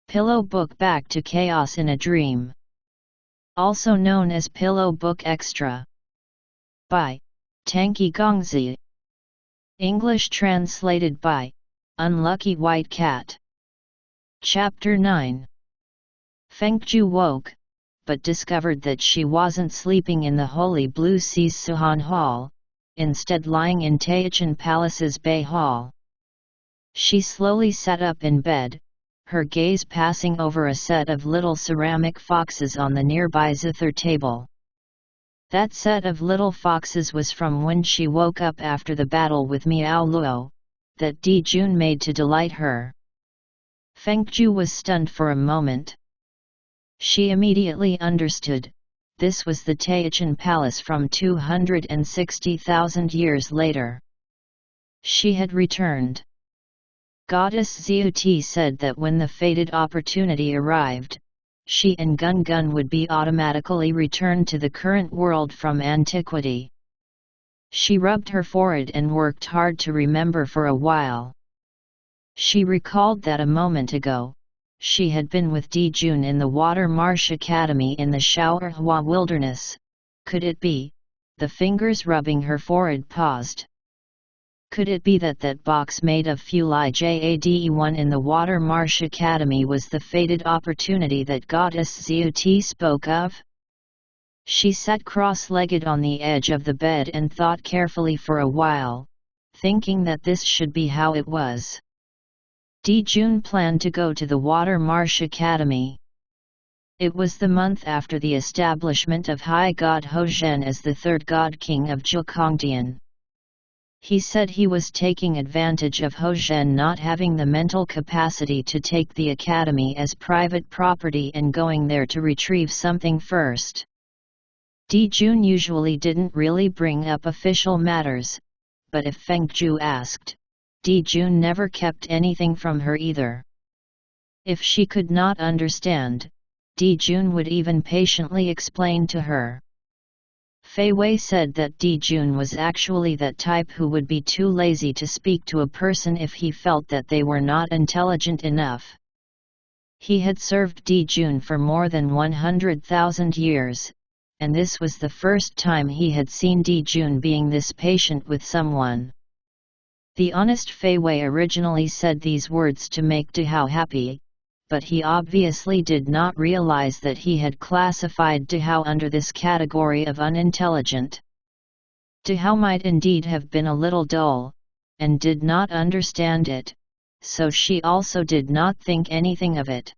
Pillow Book Back to Chaos in a Dream. Also known as Pillow Book Extra. By Tangqi Gongzi. English translated by Unlucky White Cat. Chapter 9. Fengju woke, but discovered that she wasn't sleeping in the holy Blue Sea's Suhan Hall, instead lying in Taichan Palace's Bay Hall. She slowly sat up in bed, her gaze passing over a set of little ceramic foxes on the nearby zither table. That set of little foxes was from when she woke up after the battle with Miao Luo, that Di Jun made to delight her. Fengju was stunned for a moment. She immediately understood, this was the Taichan Palace from 260,000 years later. She had returned. Goddess Xiuti said that when the fated opportunity arrived, she and Gun Gun would be automatically returned to the current world from antiquity. She rubbed her forehead and worked hard to remember for a while. She recalled that a moment ago, she had been with Di Jun in the Water Marsh Academy in the Shaohua Wilderness. Could it be? The fingers rubbing her forehead paused. Could it be that that box made of Fulai Jade-1 in the Water Marsh Academy was the fated opportunity that Goddess Xiuti spoke of? She sat cross-legged on the edge of the bed and thought carefully for a while, thinking that this should be how it was. Di Jun planned to go to the Water Marsh Academy. It was the month after the establishment of High God Hozhen as the third God King of Zhukongtian. He said he was taking advantage of Hozhen not having the mental capacity to take the academy as private property and going there to retrieve something first. Di Jun usually didn't really bring up official matters, but if Fengju asked, Di Jun never kept anything from her either. If she could not understand, Di Jun would even patiently explain to her. Fei Wei said that Di Jun was actually that type who would be too lazy to speak to a person if he felt that they were not intelligent enough. He had served Di Jun for more than 100,000 years, and this was the first time he had seen Di Jun being this patient with someone. The honest Fei Wei originally said these words to make Dihao happy, but he obviously did not realize that he had classified Dihao under this category of unintelligent. Dihao might indeed have been a little dull, and did not understand it, so she also did not think anything of it.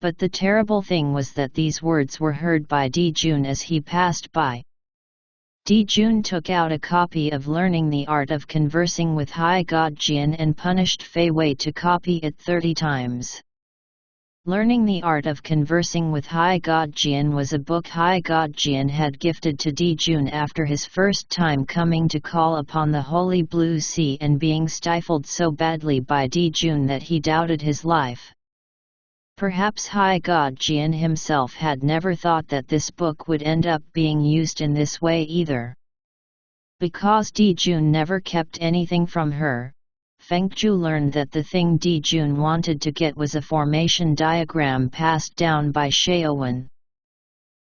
But the terrible thing was that these words were heard by Di Jun as he passed by. Di Jun took out a copy of Learning the Art of Conversing with High God Jian and punished Fei Wei to copy it 30 times. Learning the Art of Conversing with High God Jian was a book High God Jian had gifted to Di Jun after his first time coming to call upon the Holy Blue Sea and being stifled so badly by Di Jun that he doubted his life. Perhaps High God Jian himself had never thought that this book would end up being used in this way either. Because Di Jun never kept anything from her, Fengju learned that the thing Di Jun wanted to get was a formation diagram passed down by Shaowen.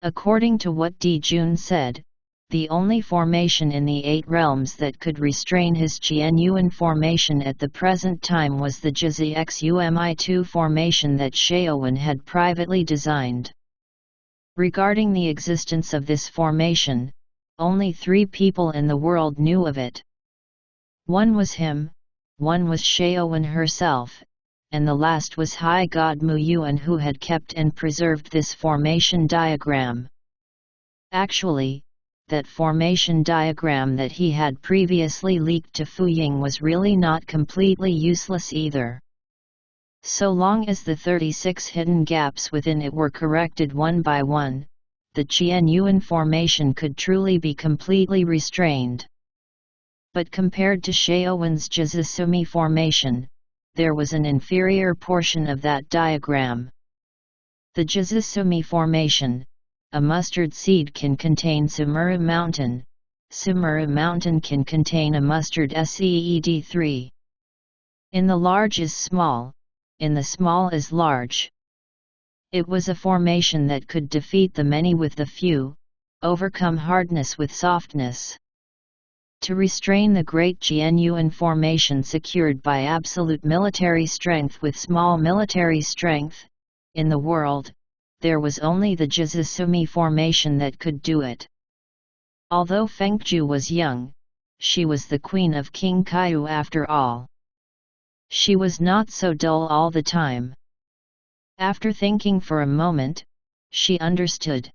According to what Di Jun said, the only formation in the 8 realms that could restrain his Qianyuan formation at the present time was the Jizi Xumi2 formation that Shaowen had privately designed. Regarding the existence of this formation, only 3 people in the world knew of it. One was him, one was Shaowen herself, and the last was High God Mu Yuan, who had kept and preserved this formation diagram. Actually, that formation diagram that he had previously leaked to Fu Ying was really not completely useless either. So long as the 36 hidden gaps within it were corrected one by one, the Qianyuan formation could truly be completely restrained. But compared to Shaowen's Jizisumi formation, there was an inferior portion of that diagram. The Jizisumi formation, a mustard seed can contain Sumuru Mountain, Sumuru Mountain can contain a mustard seed 3. In the large is small, in the small as large. It was a formation that could defeat the many with the few, overcome hardness with softness. To restrain the great Jianyuan formation secured by absolute military strength with small military strength, in the world, there was only the Jizisumi formation that could do it. Although Fengju was young, she was the queen of King Kaiyu after all. She was not so dull all the time. After thinking for a moment, she understood.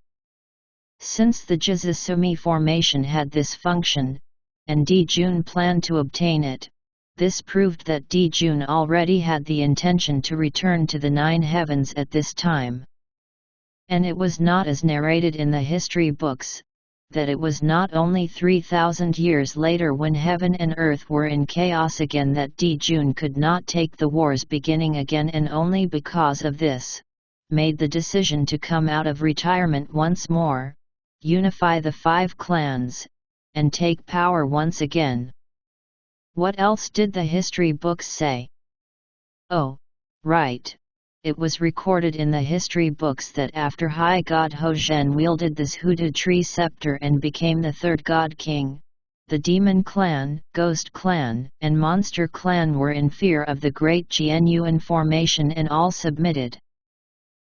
Since the Jizisumi formation had this function, and Dijun planned to obtain it, this proved that Dijun already had the intention to return to the nine heavens at this time. And it was not as narrated in the history books, that it was not only 3,000 years later when heaven and earth were in chaos again that Dijun could not take the wars beginning again, and only because of this, made the decision to come out of retirement once more, unify the 5 clans, and take power once again. What else did the history books say? Oh, right. It was recorded in the history books that after High God Hozhen wielded this Huda tree scepter and became the 3rd God King, the Demon Clan, Ghost Clan, and Monster Clan were in fear of the great Jianyuan formation and all submitted.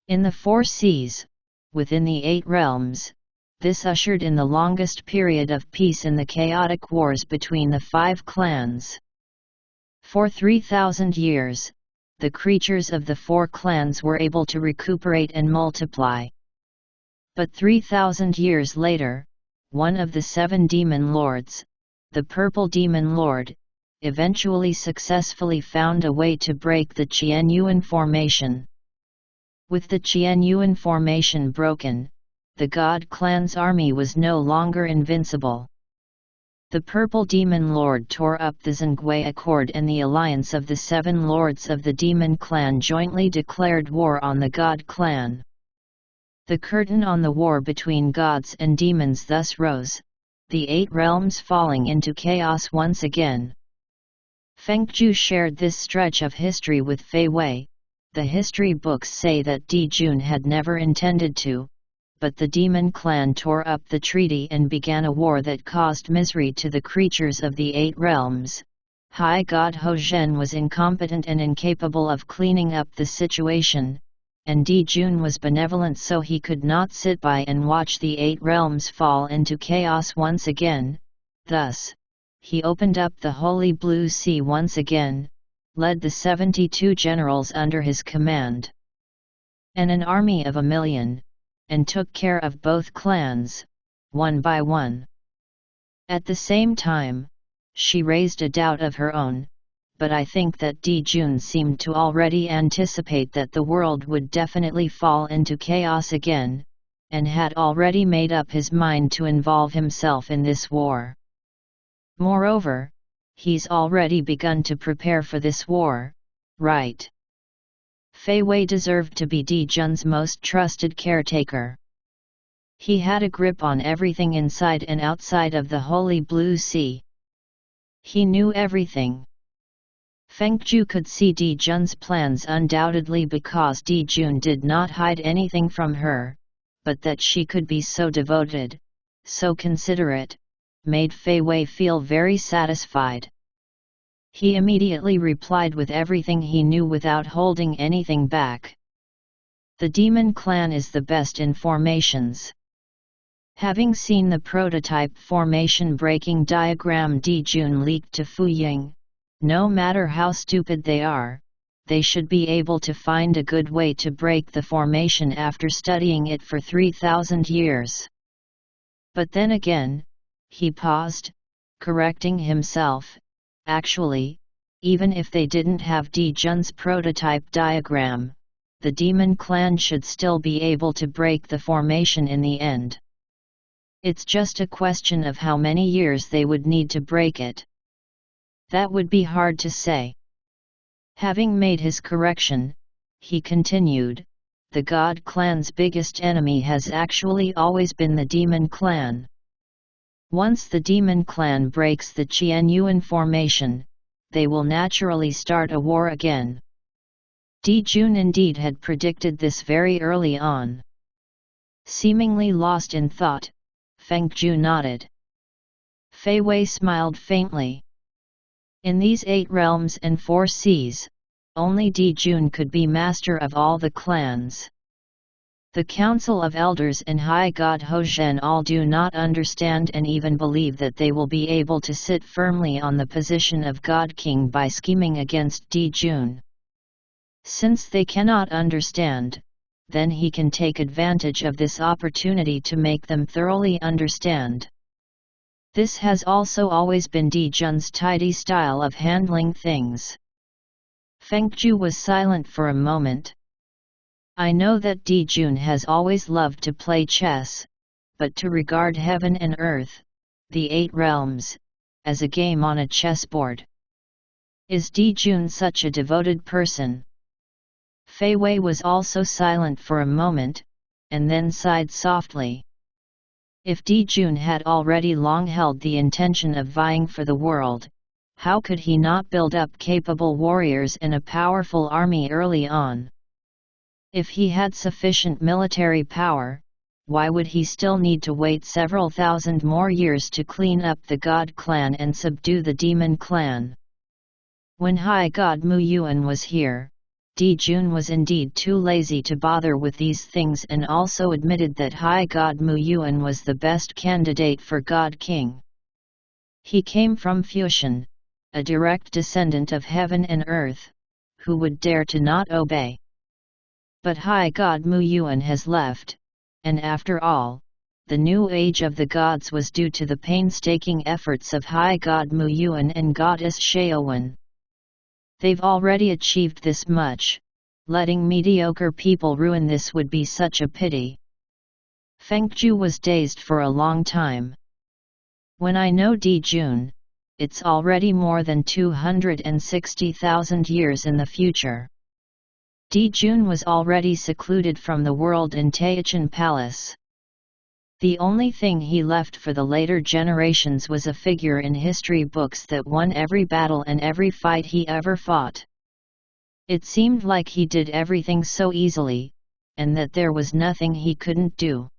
In the 4 seas, within the 8 realms, this ushered in the longest period of peace in the chaotic wars between the 5 clans. For 3,000 years, the creatures of the 4 clans were able to recuperate and multiply. But 3,000 years later, one of the 7 demon lords, the Purple Demon Lord, eventually successfully found a way to break the Qianyuan formation. With the Qianyuan formation broken, the God Clan's army was no longer invincible. The Purple Demon Lord tore up the Zhengui Accord, and the alliance of the 7 lords of the Demon Clan jointly declared war on the God Clan. The curtain on the war between gods and demons thus rose, the 8 realms falling into chaos once again. Fengju shared this stretch of history with Fei Wei. The history books say that Dijun had never intended to, but the Demon Clan tore up the treaty and began a war that caused misery to the creatures of the 8 realms. High God Hozhen was incompetent and incapable of cleaning up the situation, and Dijun was benevolent, so he could not sit by and watch the 8 realms fall into chaos once again. Thus, he opened up the Holy Blue Sea once again, led the 72 generals under his command, and an army of 1,000,000, and took care of both clans, one by one. At the same time, she raised a doubt of her own, but I think that Dijun seemed to already anticipate that the world would definitely fall into chaos again, and had already made up his mind to involve himself in this war. Moreover, he's already begun to prepare for this war, right? Fei Wei deserved to be Dijun's most trusted caretaker. He had a grip on everything inside and outside of the Holy Blue Sea. He knew everything. Fengju could see Dijun's plans undoubtedly, because Dijun did not hide anything from her, but that she could be so devoted, so considerate, made Fei Wei feel very satisfied. He immediately replied with everything he knew without holding anything back. The Demon Clan is the best in formations. Having seen the prototype formation breaking diagram Dijun leaked to Fu Ying, no matter how stupid they should be able to find a good way to break the formation after studying it for 3,000 years. But then again, he paused, correcting himself. Actually, even if they didn't have Dijun's prototype diagram, the Demon Clan should still be able to break the formation in the end. It's just a question of how many years they would need to break it. That would be hard to say. Having made his correction, he continued, the God Clan's biggest enemy has actually always been the Demon Clan. Once the Demon Clan breaks the Qianyuan formation, they will naturally start a war again. Di Jun indeed had predicted this very early on. Seemingly lost in thought, Fengju nodded. Fei Wei smiled faintly. In these 8 realms and 4 seas, only Di Jun could be master of all the clans. The Council of Elders and High God Hozhen all do not understand and even believe that they will be able to sit firmly on the position of God King by scheming against Di Jun. Since they cannot understand, then he can take advantage of this opportunity to make them thoroughly understand. This has also always been Di Jun's tidy style of handling things. Fengju was silent for a moment. I know that Di Jun has always loved to play chess, but to regard heaven and earth, the 8 realms, as a game on a chessboard. Is Di Jun such a devoted person? Fei Wei was also silent for a moment, and then sighed softly. If Di Jun had already long held the intention of vying for the world, how could he not build up capable warriors and a powerful army early on? If he had sufficient military power, why would he still need to wait several thousand more years to clean up the God clan and subdue the demon clan? When High God Mu Yuan was here, Di Jun was indeed too lazy to bother with these things and also admitted that High God Mu Yuan was the best candidate for God King. He came from Fuxian, a direct descendant of heaven and earth, who would dare to not obey. But High God Mu Yuan has left, and after all, the new age of the gods was due to the painstaking efforts of High God Mu Yuan and Goddess Shaowen. They've already achieved this much, letting mediocre people ruin this would be such a pity. Fengju was dazed for a long time. When I know Di Jun, it's already more than 260,000 years in the future. Di Jun was already secluded from the world in Taichan Palace. The only thing he left for the later generations was a figure in history books that won every battle and every fight he ever fought. It seemed like he did everything so easily, and that there was nothing he couldn't do.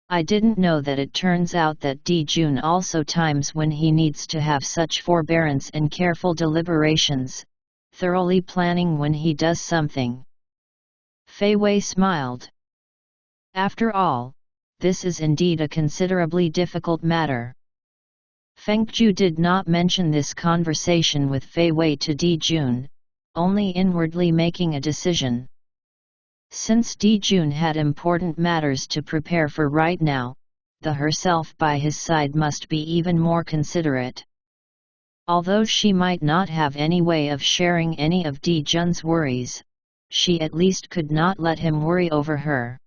I didn't know that it turns out that Di Jun also times when he needs to have such forbearance and careful deliberations, thoroughly planning when he does something. Fei Wei smiled. After all, this is indeed a considerably difficult matter. Fengju did not mention this conversation with Fei Wei to Di Jun, only inwardly making a decision. Since Di Jun had important matters to prepare for right now, the herself by his side must be even more considerate. Although she might not have any way of sharing any of Di Jun's worries, she at least could not let him worry over her.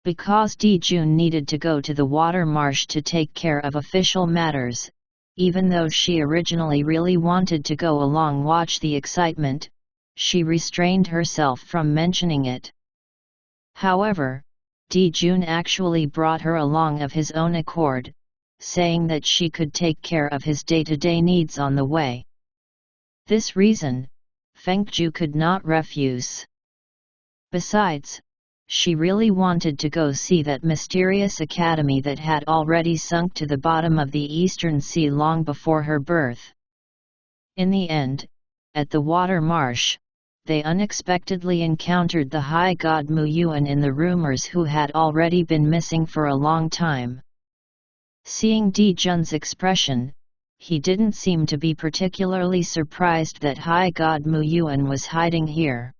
Because Di Jun needed to go to the water marsh to take care of official matters, even though she originally really wanted to go along watch the excitement, she restrained herself from mentioning it. However, Di Jun actually brought her along of his own accord, saying that she could take care of his day-to-day needs on the way. This reason, Fengju could not refuse. Besides, she really wanted to go see that mysterious academy that had already sunk to the bottom of the Eastern Sea long before her birth. In the end, at the water marsh, they unexpectedly encountered the High God Mu Yuan in the rumors who had already been missing for a long time. Seeing Di Jun's expression, he didn't seem to be particularly surprised that High God Mu Yuan was hiding here.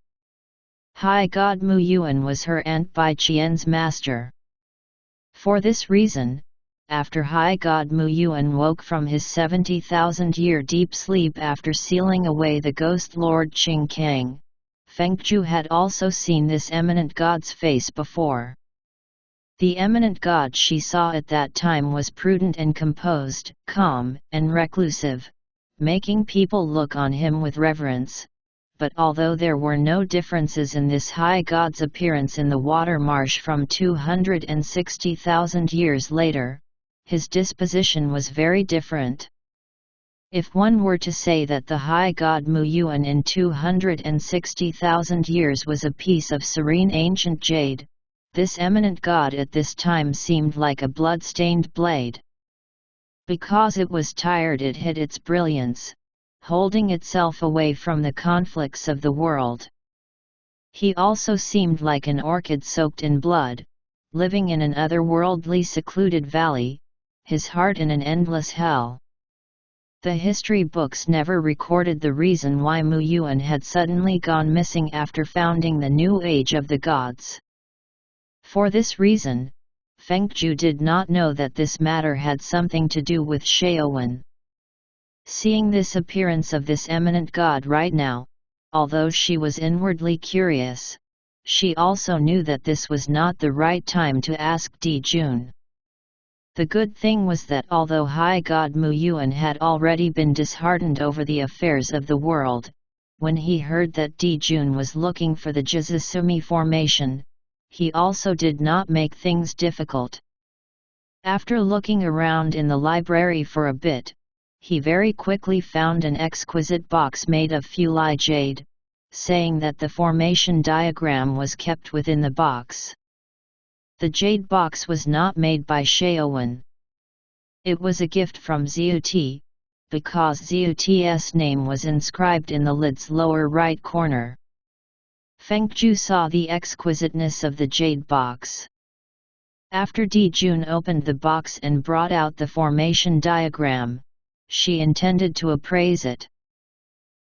High God Mu Yuan was her Aunt Bai Qian's master. For this reason, after High God Mu Yuan woke from his 70,000-year deep sleep after sealing away the ghost Lord Qing Kang, Fengju had also seen this eminent god's face before. The eminent god she saw at that time was prudent and composed, calm and reclusive, making people look on him with reverence. But although there were no differences in this high god's appearance in the water marsh from 260,000 years later, his disposition was very different. If one were to say that the high god Mu Yuan in 260,000 years was a piece of serene ancient jade, this eminent god at this time seemed like a blood-stained blade. Because it was tired, it hid its brilliance, holding itself away from the conflicts of the world. He also seemed like an orchid soaked in blood, living in an otherworldly secluded valley, his heart in an endless hell. The history books never recorded the reason why Mu Yuan had suddenly gone missing after founding the new age of the gods. For this reason, Tangqi did not know that this matter had something to do with Shaowen. Seeing this appearance of this eminent god right now, although she was inwardly curious, she also knew that this was not the right time to ask Dijun. The good thing was that although High God Mu Yuan had already been disheartened over the affairs of the world, when he heard that Dijun was looking for the Jizasumi formation, he also did not make things difficult. After looking around in the library for a bit, he very quickly found an exquisite box made of Fulai jade, saying that the formation diagram was kept within the box. The jade box was not made by Shaowen. It was a gift from Zut, because Zut's name was inscribed in the lid's lower right corner. Tangqi saw the exquisiteness of the jade box. After Dijun opened the box and brought out the formation diagram, she intended to appraise it.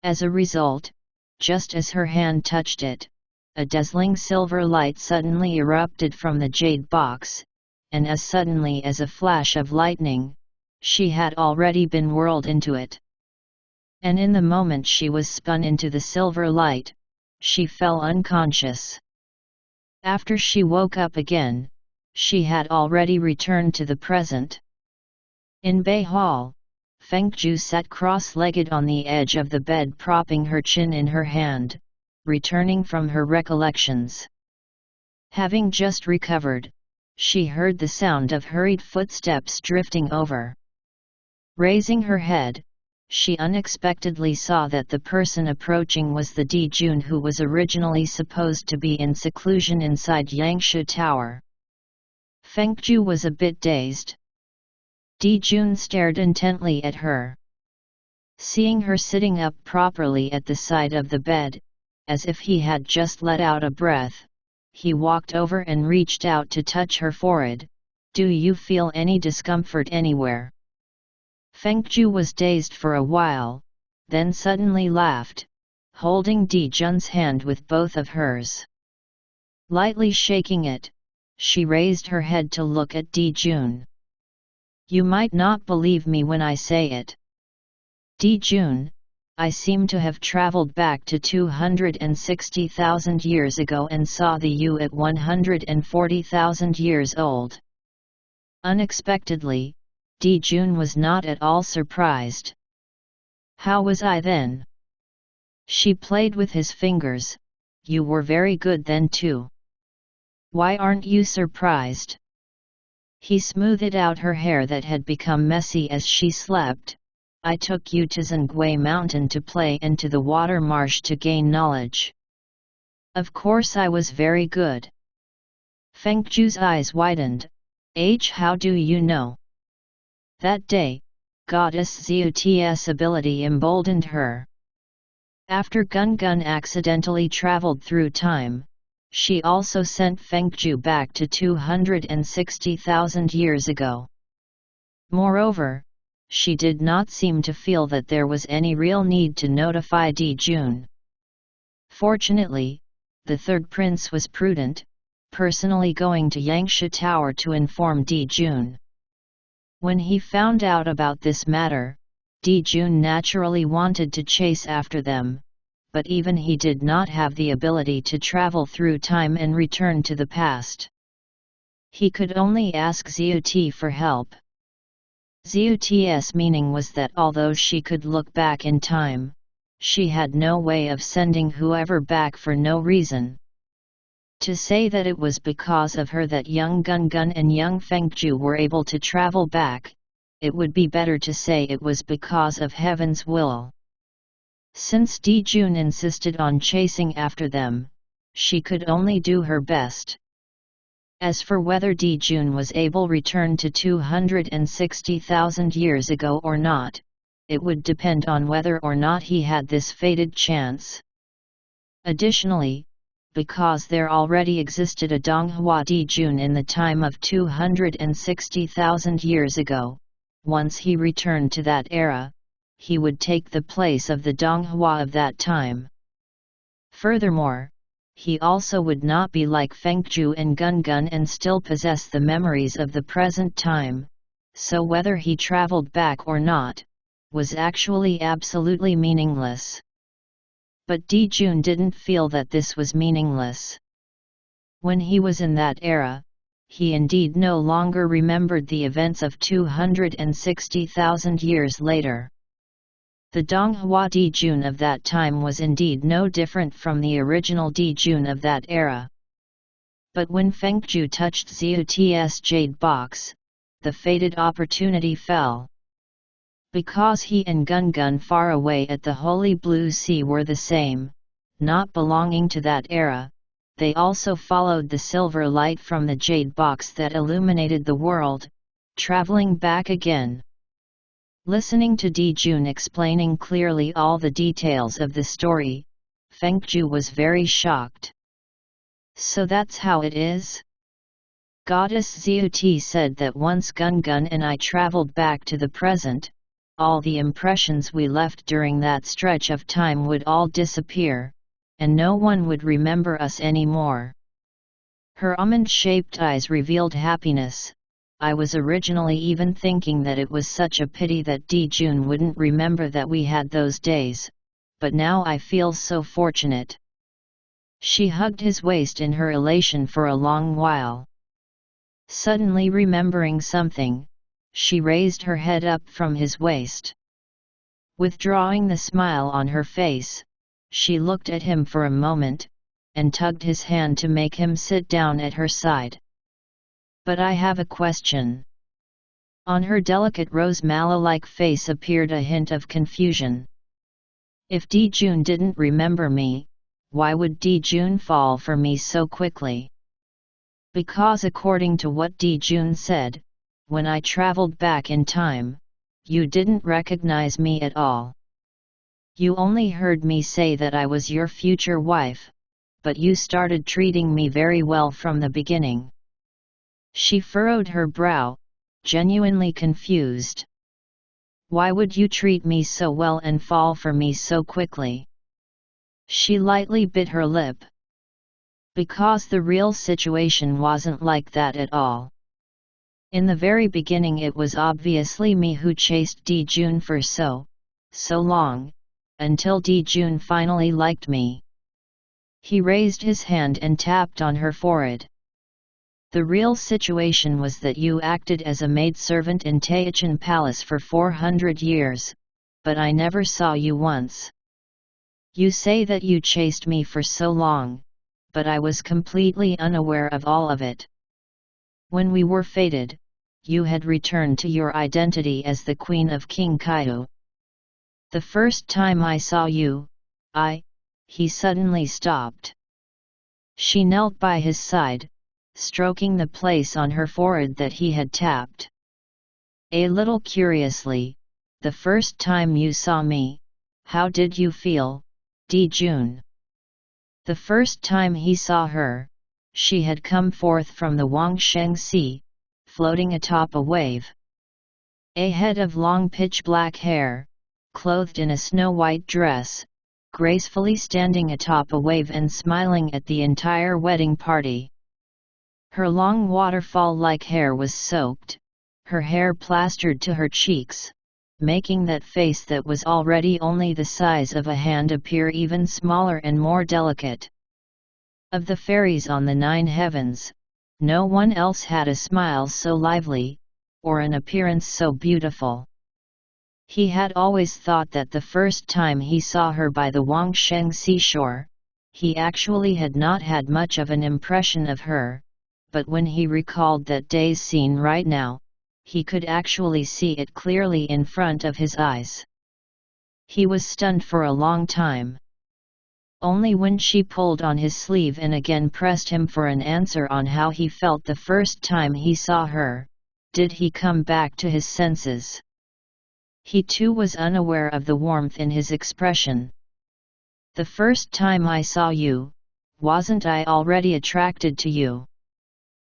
As a result, just as her hand touched it, a dazzling silver light suddenly erupted from the jade box, and as suddenly as a flash of lightning, she had already been whirled into it. And in the moment she was spun into the silver light, she fell unconscious. After she woke up again, she had already returned to the present. In Bay Hall, Tangqi sat cross-legged on the edge of the bed, propping her chin in her hand, returning from her recollections. Having just recovered, she heard the sound of hurried footsteps drifting over. Raising her head, she unexpectedly saw that the person approaching was the Dijun who was originally supposed to be in seclusion inside Yangshu Tower. Tangqi was a bit dazed. Dijun stared intently at her. Seeing her sitting up properly at the side of the bed, as if he had just let out a breath, he walked over and reached out to touch her forehead. "Do you feel any discomfort anywhere?" Tangqi was dazed for a while, then suddenly laughed, holding Dijun's hand with both of hers. Lightly shaking it, she raised her head to look at Dijun. "You might not believe me when I say it, Dijun, I seem to have traveled back to 260,000 years ago and saw the you at 140,000 years old." Unexpectedly, Dijun was not at all surprised. "How was I then?" She played with his fingers. "You were very good then too. Why aren't you surprised?" He smoothed out her hair that had become messy as she slept. "I took you to Zhangwei Mountain to play and to the water marsh to gain knowledge. Of course I was very good." Tangqi's eyes widened. How do you know?" That day, Goddess Zut's ability emboldened her. After Gun accidentally traveled through time, she also sent Tangqi back to 260,000 years ago. Moreover, she did not seem to feel that there was any real need to notify Dijun. Fortunately, the third prince was prudent, personally going to Yangshu Tower to inform Dijun. When he found out about this matter, Dijun naturally wanted to chase after them, but even he did not have the ability to travel through time and return to the past. He could only ask Zut for help. Zut's meaning was that although she could look back in time, she had no way of sending whoever back for no reason. To say that it was because of her that young Gun and young Tangqi were able to travel back, it would be better to say it was because of heaven's will. Since Dijun insisted on chasing after them, she could only do her best. As for whether Dijun was able to return to 260,000 years ago or not, it would depend on whether or not he had this fated chance. Additionally, because there already existed a Donghua Dijun in the time of 260,000 years ago, once he returned to that era, he would take the place of the Donghua of that time. Furthermore, he also would not be like Fengju and Gungun and still possess the memories of the present time, so whether he traveled back or not, was actually absolutely meaningless. But Dijun didn't feel that this was meaningless. When he was in that era, he indeed no longer remembered the events of 260,000 years later. The Donghua Dijun of that time was indeed no different from the original Dijun of that era. But when Fengju touched Xiut's jade box, the fated opportunity fell. Because he and Gungun far away at the Holy Blue Sea were the same, not belonging to that era, they also followed the silver light from the jade box that illuminated the world, traveling back again. Listening to Dijun explaining clearly all the details of the story, Fengju was very shocked. So that's how it is? Goddess Xiut said that once Gungun and I traveled back to the present, all the impressions we left during that stretch of time would all disappear, and no one would remember us anymore. Her almond-shaped eyes revealed happiness. I was originally even thinking that it was such a pity that Dijun wouldn't remember that we had those days, but now I feel so fortunate. She hugged his waist in her elation for a long while. Suddenly remembering something, she raised her head up from his waist. Withdrawing the smile on her face, she looked at him for a moment, and tugged his hand to make him sit down at her side. But I have a question. On her delicate rose mallow-like face appeared a hint of confusion. If Dijun didn't remember me, why would Dijun fall for me so quickly? Because according to what Dijun said, when I traveled back in time, you didn't recognize me at all. You only heard me say that I was your future wife, but you started treating me very well from the beginning. She furrowed her brow, genuinely confused. Why would you treat me so well and fall for me so quickly? She lightly bit her lip. Because the real situation wasn't like that at all. In the very beginning it was obviously me who chased Dijun for so long, until Dijun finally liked me. He raised his hand and tapped on her forehead. The real situation was that you acted as a maidservant in Taichan Palace for 400 years, but I never saw you once. You say that you chased me for so long, but I was completely unaware of all of it. When we were fated, you had returned to your identity as the Queen of King Kaihu. The first time I saw you, he suddenly stopped. She knelt by his side, stroking the place on her forehead that he had tapped. A little curiously, the first time you saw me, how did you feel, Dijun? The first time he saw her, she had come forth from the Wangsheng Sea, floating atop a wave. A head of long pitch-black hair, clothed in a snow-white dress, gracefully standing atop a wave and smiling at the entire wedding party. Her long waterfall-like hair was soaked, her hair plastered to her cheeks, making that face that was already only the size of a hand appear even smaller and more delicate. Of the fairies on the 9 heavens, no one else had a smile so lively, or an appearance so beautiful. He had always thought that the first time he saw her by the Wangsheng seashore, he actually had not had much of an impression of her, but when he recalled that day's scene right now, he could actually see it clearly in front of his eyes. He was stunned for a long time. Only when she pulled on his sleeve and again pressed him for an answer on how he felt the first time he saw her, did he come back to his senses. He too was unaware of the warmth in his expression. The first time I saw you, wasn't I already attracted to you?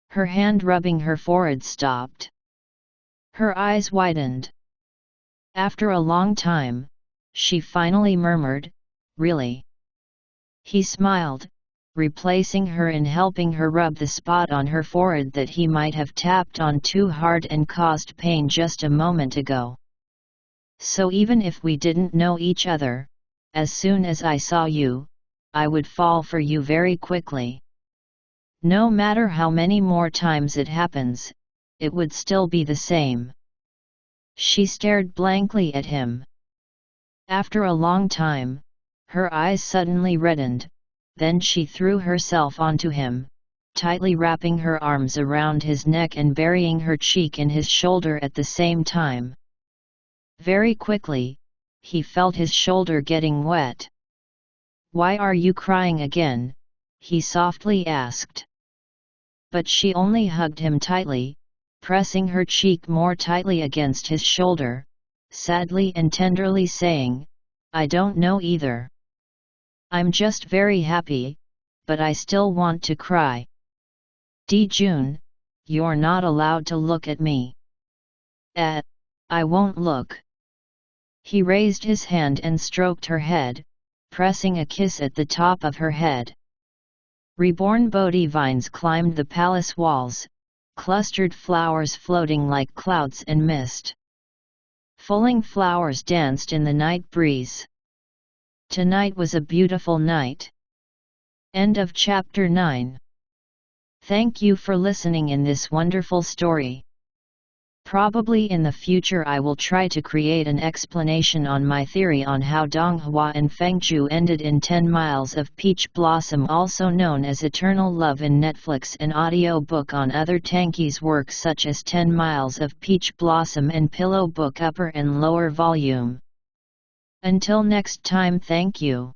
Her hand rubbing her forehead stopped. Her eyes widened. After a long time, she finally murmured, "Really?" He smiled, replacing her and helping her rub the spot on her forehead that he might have tapped on too hard and caused pain just a moment ago. "So even if we didn't know each other, as soon as I saw you, I would fall for you very quickly. No matter how many more times it happens, it would still be the same." She stared blankly at him. After a long time, her eyes suddenly reddened, then she threw herself onto him, tightly wrapping her arms around his neck and burying her cheek in his shoulder at the same time. Very quickly, he felt his shoulder getting wet. "Why are you crying again?" he softly asked. But she only hugged him tightly, pressing her cheek more tightly against his shoulder, sadly and tenderly saying, "I don't know either. I'm just very happy, but I still want to cry. Jun, you're not allowed to look at me." I won't look." He raised his hand and stroked her head, pressing a kiss at the top of her head. Reborn Bodhi vines climbed the palace walls, clustered flowers floating like clouds and mist. Falling flowers danced in the night breeze. Tonight was a beautiful night. End of chapter 9. Thank you for listening in this wonderful story. Probably in the future I will try to create an explanation on my theory on how Donghua and Fengzhu ended in 10 Miles of Peach Blossom, also known as Eternal Love, in Netflix, and audio book on other Tangqi's works such as 10 Miles of Peach Blossom and Pillow Book upper and lower volume. Until next time, thank you.